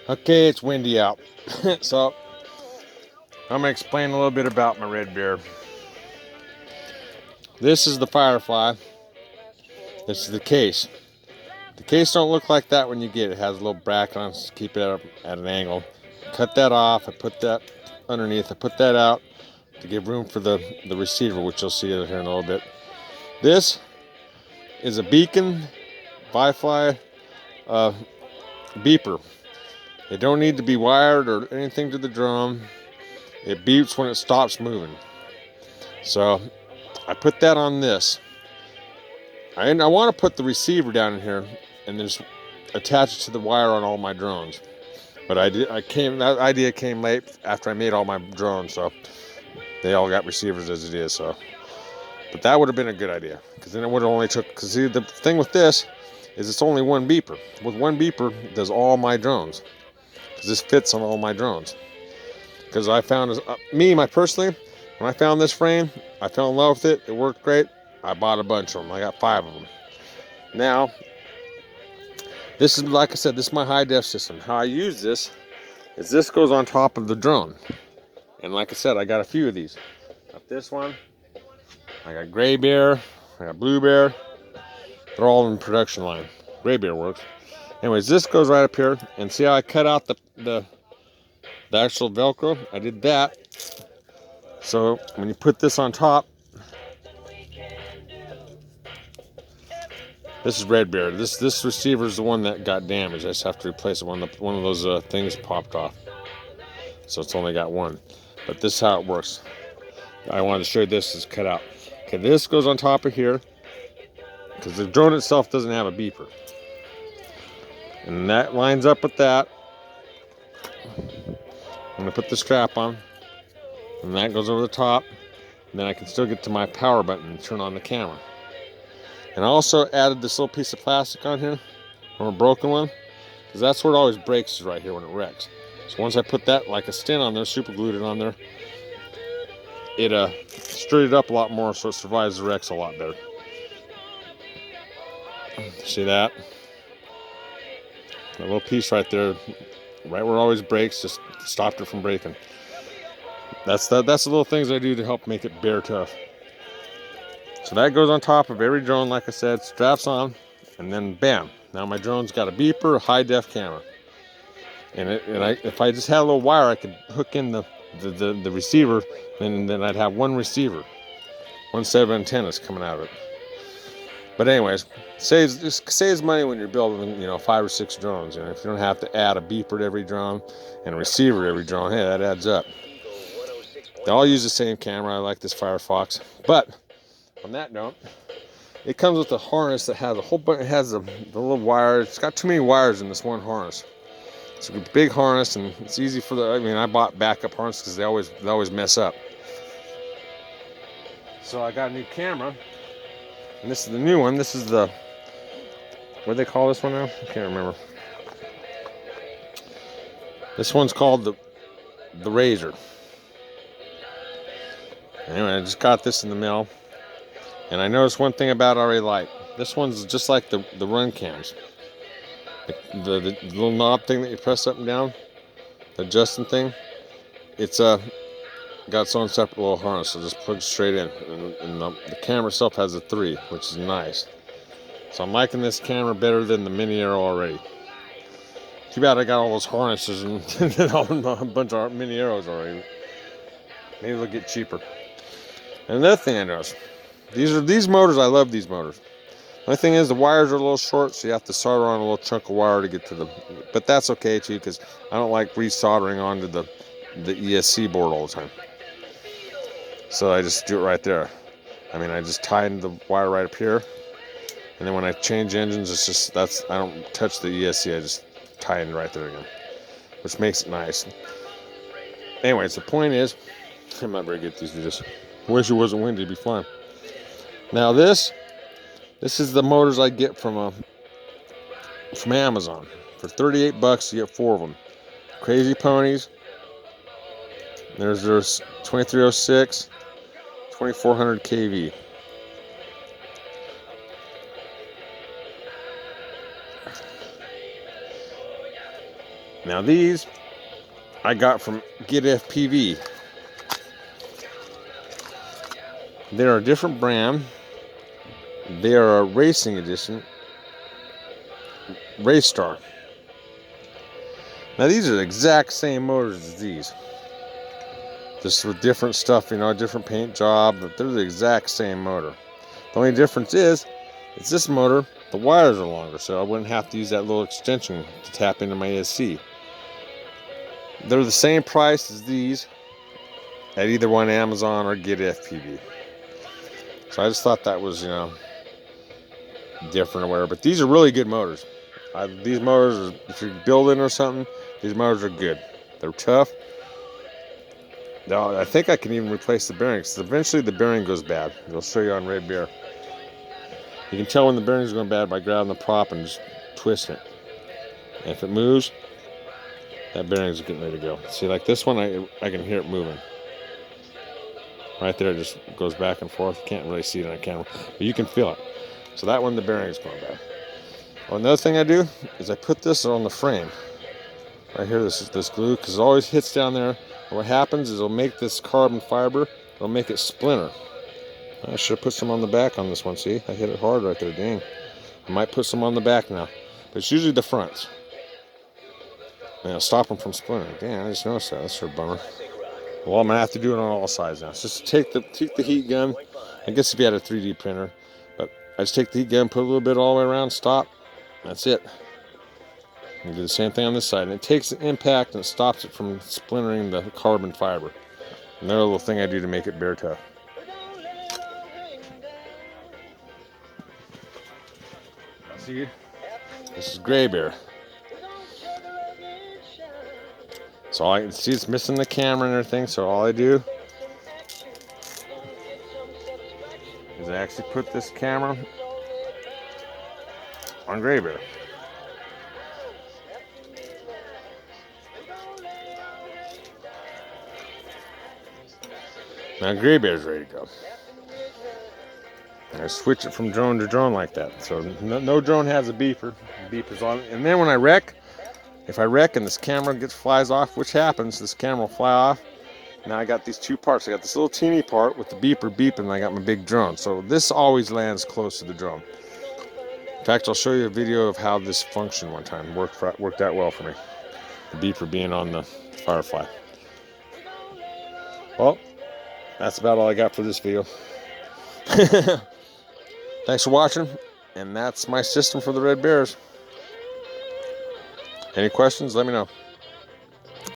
Okay, it's windy out. So, I'm going to explain a little bit about my red beard. This is the Firefly. This is the case. The case don't look like that when you get it. It has a little bracket on it to keep it up at an angle. Cut that off. I put that underneath. I put that out to give room for the receiver, which you'll see here in a little bit. This is a Beacon Firefly beeper. It don't need to be wired or anything to the drum. It beeps when it stops moving. So I put that on this. I want to put the receiver down in here and then just attach it to the wire on all my drones. But that idea came late after I made all my drones, so they all got receivers as it is. So, but that would have been a good idea because then it would have only took. Because see, the thing with this is it's only one beeper. With one beeper, it does all my drones because this fits on all my drones. Because I found personally, when I found this frame, I fell in love with it. It worked great. I bought a bunch of them. I got 5 of them. Now, this is, like I said, this is my high def system. How I use this is this goes on top of the drone. And like I said, I got a few of these. Got this one. I got Gray Bear. I got Blue Bear. They're all in production line. Gray Bear works. Anyways, this goes right up here. And see how I cut out the actual Velcro? I did that. So when you put this on top, this is Red Bear. This receiver is the one that got damaged. I just have to replace it. One of those things popped off. So it's only got one. But this is how it works. I wanted to show you this is cut out. Okay, this goes on top of here because the drone itself doesn't have a beeper. And that lines up with that. I'm going to put the strap on. And that goes over the top. And then I can still get to my power button and turn on the camera. And I also added this little piece of plastic on here, or a broken one, because that's where it always breaks, is right here when it wrecks. So once I put that like a stent on there, super glued it on there, it stirred it up a lot more so it survives the wrecks a lot better. See that? That little piece right there, right where it always breaks, just stopped it from breaking. That's the little things I do to help make it bear tough. So that goes on top of every drone, like I said, straps on, and then bam. Now my drone's got a beeper, a high def camera. If I just had a little wire, I could hook in the receiver, and then I'd have one receiver, one set of antennas coming out of it. But anyways, saves money when you're building, 5 or 6 drones. If you don't have to add a beeper to every drone and a receiver to every drone, hey, that adds up. They all use the same camera. I like this Firefox. But on that note, it comes with a harness that has a whole bunch. It has the little wires. It's got too many wires in this one harness. It's a big harness, and it's easy for I bought backup harnesses because they always mess up. So I got a new camera, and this is the new one. This is what do they call this one now? I can't remember. This one's called the Razor. Anyway, I just got this in the mail, and I noticed one thing about it I already like. This one's just like the run cams. The little knob thing that you press up and down, the adjusting thing, it's got its own separate little harness, so just plugs straight in. And the camera itself has a 3, which is nice. So I'm liking this camera better than the Mini Arrow already. Too bad I got all those harnesses and a bunch of Mini Arrows already. Maybe they'll get cheaper. And another thing I noticed, these motors, I love these motors. The only thing is the wires are a little short, so you have to solder on a little chunk of wire to get to but that's okay too, because I don't like resoldering onto the ESC board all the time. So I just do it right there. I just tie in the wire right up here, and then when I change engines, I don't touch the ESC, I just tie in right there again, which makes it nice. Anyways, the point is, I'm not very good at these videos. I wish it wasn't windy, it'd be fun. Now this is the motors I get from Amazon. For $38, you get 4 of them. Crazy Ponies. There's 2306, 2400 kV. Now these I got from Get FPV. They're a different brand. They are a racing edition, Race Star. Now these are the exact same motors as these, just with different stuff, you know, different paint job, but they're the exact same motor. The only difference is, it's this motor, the wires are longer, so I wouldn't have to use that little extension to tap into my ESC. They're the same price as these at either one Amazon or Get FPV. So I just thought that was, you know, different or whatever. But these are really good motors. These motors, if you're building or something, these motors are good. They're tough. Now, I think I can even replace the bearings. Eventually the bearing goes bad. I'll show you on Red Bear. You can tell when the bearing's going bad by grabbing the prop and just twisting it. And if it moves, that bearing's getting ready to go. See, like this one, I can hear it moving. Right there, it just goes back and forth. You can't really see it on camera, but you can feel it. So that one, the bearing's going bad. Well, another thing I do is I put this on the frame. Right here, this glue, because it always hits down there. And what happens is it'll make this carbon fiber, it'll make it splinter. I should have put some on the back on this one, see? I hit it hard right there, dang. I might put some on the back now, but it's usually the fronts. And it'll stop them from splintering. Damn, I just noticed that, that's a bummer. Well, I'm gonna have to do it on all sides now. It's just take the heat gun. I guess if you had a 3D printer, but I just take the heat gun, put a little bit all the way around, stop. That's it. And do the same thing on this side. And it takes the impact and it stops it from splintering the carbon fiber. Another little thing I do to make it bear tough. See, this is Gray Bear. So all I can see, it's missing the camera and everything, so all I do is I actually put this camera on Gray Bear. Now Gray Bear's ready to go. And I switch it from drone to drone like that. So no drone has a beeper. The beeper's on. And then when I wreck, if I wreck and this camera flies off, which happens, this camera will fly off. Now I got these two parts. I got this little teeny part with the beeper beeping, and I got my big drone. So this always lands close to the drone. In fact, I'll show you a video of how this functioned one time. Worked out well for me. The beeper being on the Firefly. Well, that's about all I got for this video. Thanks for watching, and that's my system for the Red Bears. Any questions, let me know.